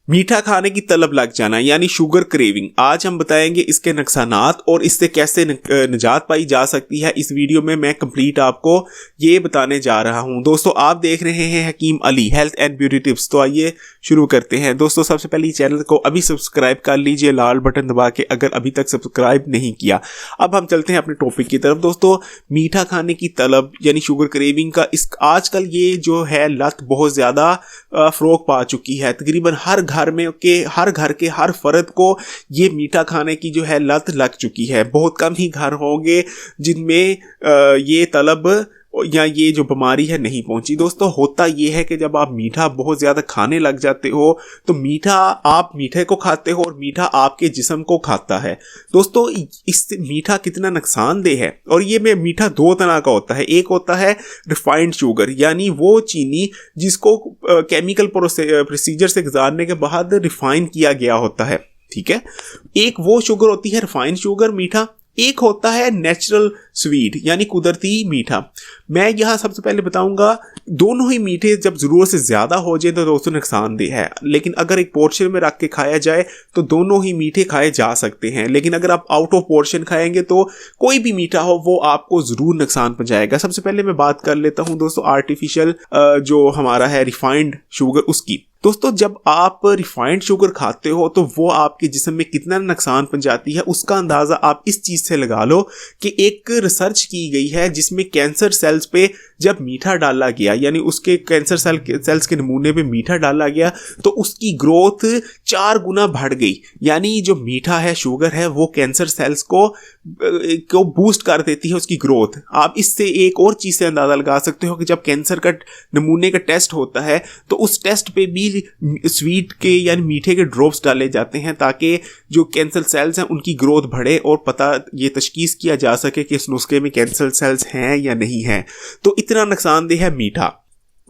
मीठा खाने की तलब लग जाना यानी शुगर क्रेविंग। आज हम बताएंगे इसके नुकसानात और इससे कैसे निजात पाई जा सकती है। इस वीडियो में मैं कंप्लीट आपको ये बताने जा रहा हूं। दोस्तों आप देख रहे हैं Hakim Ali health and beauty tips. तो आइए शुरू करते हैं। दोस्तों सबसे पहले चैनल को अभी सब्सक्राइब कर लीजिए लाल बटन दबा के, अगर अभी तक सब्सक्राइब नहीं किया। अब हम चलते हैं अपने टॉपिक की तरफ। दोस्तों मीठा खाने की तलब यानी शुगर क्रेविंग का आजकल ये जो है लत बहुत ज़्यादा फ़रोग पा चुकी है। तकरीबन हर घर के हर फर्द को ये मीठा खाने की जो है लत लग चुकी है। बहुत कम ही घर होंगे जिनमें ये तलब या ये जो बीमारी है नहीं पहुंची। दोस्तों होता ये है कि जब आप मीठा बहुत ज़्यादा खाने लग जाते हो तो आप मीठे को खाते हो और मीठा आपके जिस्म को खाता है। दोस्तों इससे मीठा कितना नुकसानदेह है। और ये में मीठा दो तरह का होता है। एक होता है रिफाइंड शुगर यानी वो चीनी जिसको केमिकल प्रोसीजर से गुजारने के बाद रिफाइन किया गया होता है, ठीक है। एक वो शुगर होती है रिफाइंड शुगर मीठा, एक होता है नेचुरल स्वीट यानी कुदरती मीठा। मैं यहाँ सबसे पहले बताऊंगा दोनों ही मीठे जब ज़रूरत से ज़्यादा हो जाए तो दोस्तों नुकसानदेह है, लेकिन अगर एक पोर्शन में रख के खाया जाए तो दोनों ही मीठे खाए जा सकते हैं। लेकिन अगर आप आउट ऑफ पोर्शन खाएंगे तो कोई भी मीठा हो वो आपको ज़रूर नुकसान पहुँचाएगा। सबसे पहले मैं बात कर लेता हूँ दोस्तों आर्टिफिशियल जो हमारा है रिफाइंड शुगर उसकी। दोस्तों जब आप रिफाइंड शुगर खाते हो तो वो आपके जिस्म में कितना नुकसान पहुंचाती है उसका अंदाज़ा आप इस चीज़ से लगा लो कि एक रिसर्च की गई है जिसमें कैंसर सेल्स पे जब मीठा डाला गया यानी उसके कैंसर सेल्स के नमूने पे मीठा डाला गया तो उसकी ग्रोथ 4 गुना बढ़ गई। यानी जो मीठा है शुगर है वो कैंसर सेल्स को बूस्ट कर देती है उसकी ग्रोथ। आप इससे एक और चीज़ से अंदाज़ा लगा सकते हो कि जब कैंसर का नमूने का टेस्ट होता है तो उस टेस्ट पे भी स्वीट के यानी मीठे के ड्रॉप्स डाले जाते हैं ताकि जो कैंसर सेल्स हैं उनकी ग्रोथ बढ़े और पता ये तशखीस किया जा सके कि इस नुस्खे में कैंसर सेल्स हैं या नहीं हैं। तो इतना नुकसानदेह है मीठा।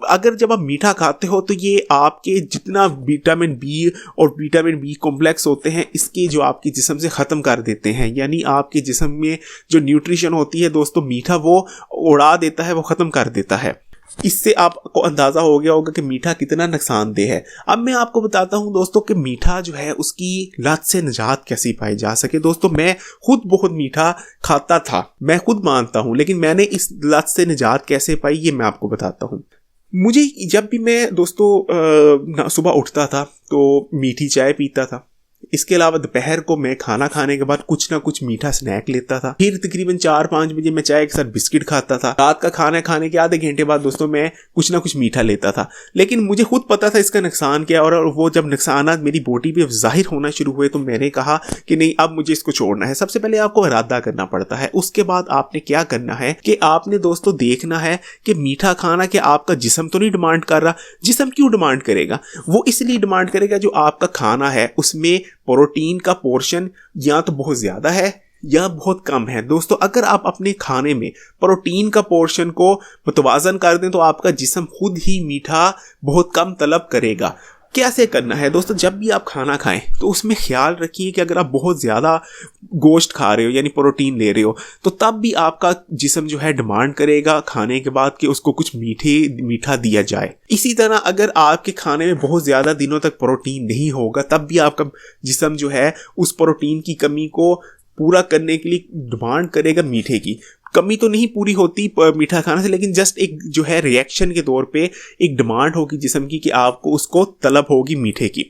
अगर जब आप मीठा खाते हो तो ये आपके जितना विटामिन बी और विटामिन बी कॉम्प्लेक्स होते हैं इसके जो आपके जिस्म से ख़त्म कर देते हैं। यानी आपके जिस्म में जो न्यूट्रिशन होती है दोस्तों मीठा वो उड़ा देता है, वो ख़त्म कर देता है। इससे आपको अंदाज़ा हो गया होगा कि मीठा कितना नुकसानदेह है। अब मैं आपको बताता हूं दोस्तों कि मीठा जो है उसकी लत से निजात कैसे पाई जा सके। दोस्तों मैं खुद बहुत मीठा खाता था, मैं खुद मानता हूं, लेकिन मैंने इस लत से निजात कैसे पाई ये मैं आपको बताता हूं। मुझे जब भी मैं दोस्तों सुबह उठता था तो मीठी चाय पीता था। इसके अलावा दोपहर को मैं खाना खाने के बाद कुछ ना कुछ मीठा स्नैक लेता था। फिर तकरीबन 4-5 बजे मैं चाय के साथ बिस्किट खाता था। रात का खाना खाने के आधे घंटे बाद दोस्तों मैं कुछ ना कुछ मीठा लेता था। लेकिन मुझे खुद पता था इसका नुकसान क्या, और वो जब नुकसानात मेरी बॉडी पे जाहिर होना शुरू हुए तो मैंने कहा कि नहीं अब मुझे इसको छोड़ना है। सबसे पहले आपको इरादा करना पड़ता है। उसके बाद आपने क्या करना है कि आपने दोस्तों देखना है कि मीठा खाना कि आपका जिस्म तो नहीं डिमांड कर रहा। जिस्म क्यों डिमांड करेगा? वो इसलिए डिमांड करेगा जो आपका खाना है उसमें प्रोटीन का पोर्शन या तो बहुत ज़्यादा है या बहुत कम है। दोस्तों अगर आप अपने खाने में प्रोटीन का पोर्शन को मुतवाज़न कर दें तो आपका जिस्म खुद ही मीठा बहुत कम तलब करेगा। कैसे करना है दोस्तों? जब भी आप खाना खाएं तो उसमें ख्याल रखिए कि अगर आप बहुत ज़्यादा गोश्त खा रहे हो यानी प्रोटीन ले रहे हो तो तब भी आपका जिस्म जो है डिमांड करेगा खाने के बाद कि उसको कुछ मीठा दिया जाए। इसी तरह अगर आपके खाने में बहुत ज़्यादा दिनों तक प्रोटीन नहीं होगा तब भी आपका जिस्म जो है उस प्रोटीन की कमी को पूरा करने के लिए डिमांड करेगा मीठे की। कमी तो नहीं पूरी होती मीठा खाने से, लेकिन जस्ट एक जो है रिएक्शन के तौर पे एक डिमांड होगी जिस्म की कि आपको उसको तलब होगी मीठे की।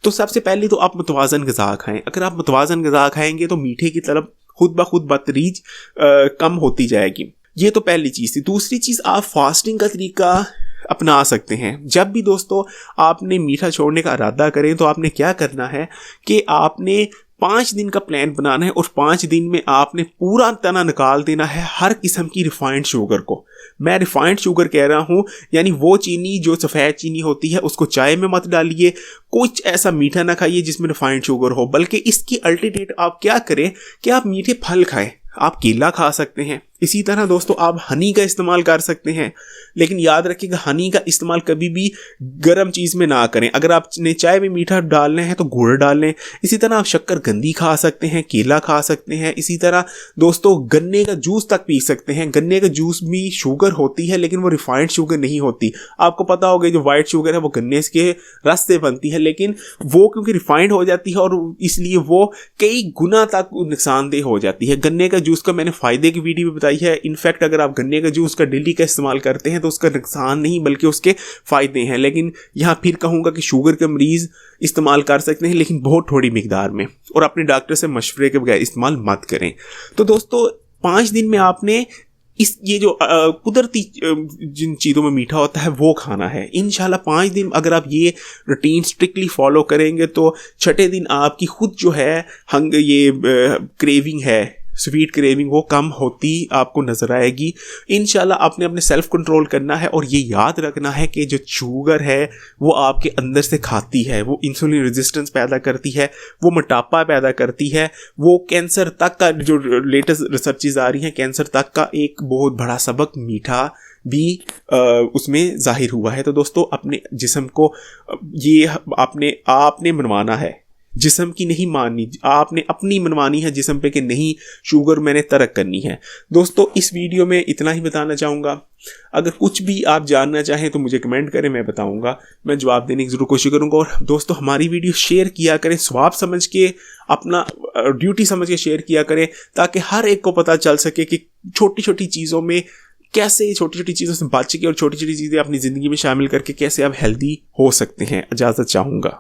तो सबसे पहले तो आप मुतवाज़न ग़िज़ा खाएं। अगर आप मुतवाज़न ग़िज़ा खाएंगे तो मीठे की तलब खुद ब खुद बतदरीज कम होती जाएगी। ये तो पहली चीज़ थी। दूसरी चीज़ आप फास्टिंग का तरीका अपना सकते हैं। जब भी दोस्तों आपने मीठा छोड़ने का इरादा करें तो आपने क्या करना है कि आपने 5 दिन का प्लान बनाना है और 5 दिन में आपने पूरा तना निकाल देना है हर किस्म की रिफाइंड शुगर को। मैं रिफाइंड शुगर कह रहा हूँ यानी वो चीनी जो सफ़ेद चीनी होती है उसको चाय में मत डालिए। कुछ ऐसा मीठा ना खाइए जिसमें रिफाइंड शुगर हो, बल्कि इसकी अल्टरनेट आप क्या करें कि आप मीठे फल खाएं। आप केला खा सकते हैं, इसी तरह दोस्तों आप हनी का इस्तेमाल कर सकते हैं, लेकिन याद रखिएगा हनी का इस्तेमाल कभी भी गर्म चीज़ में ना करें। अगर आपने चाय में मीठा डालना है तो गुड़ डाल लें। इसी तरह आप शक्कर गंदी खा सकते हैं, केला खा सकते हैं। इसी तरह दोस्तों गन्ने का जूस तक पी सकते हैं। गन्ने का जूस भी शुगर होती है, लेकिन वो रिफाइंड शुगर नहीं होती। आपको पता होगा जो वाइट शुगर है वो गन्ने के रस से बनती है, लेकिन वो क्योंकि रिफाइंड हो जाती है और इसलिए वो कई गुना तक नुकसानदेह हो जाती है। गन्ने का जूस का मैंने फ़ायदे की वीडियो बताई है। इनफैक्ट अगर आप गन्ने का जूस का डेली का इस्तेमाल करते हैं तो उसका नुकसान नहीं बल्कि उसके फ़ायदे हैं। लेकिन यहाँ फिर कहूँगा कि शुगर के मरीज़ इस्तेमाल कर सकते हैं, लेकिन बहुत थोड़ी मिकदार में, और अपने डॉक्टर से मशवरे के बगैर इस्तेमाल मत करें। तो दोस्तों 5 दिन में आपने ये जो कुदरती जिन चीज़ों में मीठा होता है वो खाना है। इंशाल्लाह 5 दिन अगर आप ये रूटीन स्ट्रिक्टली फॉलो करेंगे तो छठे दिन आपकी खुद जो है ये क्रेविंग है, स्वीट क्रेविंग, वो कम होती आपको नज़र आएगी। इंशाल्लाह आपने अपने सेल्फ कंट्रोल करना है और ये याद रखना है कि जो शुगर है वो आपके अंदर से खाती है, वो इंसुलिन रेजिस्टेंस पैदा करती है, वो मोटापा पैदा करती है, वो कैंसर तक का जो लेटेस्ट रिसर्चेज आ रही हैं, कैंसर तक का एक बहुत बड़ा सबक मीठा भी उसमें जाहिर हुआ है। तो दोस्तों अपने जिस्म को ये आपने मनवाना है, जिस्म की नहीं माननी, आपने अपनी मनवानी है जिस्म पे कि नहीं शुगर मैंने तर्क करनी है। दोस्तों इस वीडियो में इतना ही बताना चाहूँगा। अगर कुछ भी आप जानना चाहें तो मुझे कमेंट करें, मैं बताऊँगा, मैं जवाब देने की ज़रूर कोशिश करूँगा। और दोस्तों हमारी वीडियो शेयर किया करें, स्वाब समझ के, अपना ड्यूटी समझ के शेयर किया करें, ताकि हर एक को पता चल सके कि छोटी छोटी चीज़ों में कैसे, छोटी छोटी चीज़ों से बच के और छोटी छोटी चीज़ें अपनी ज़िंदगी में शामिल करके कैसे आप हेल्दी हो सकते हैं। इजाज़त चाहूँगा।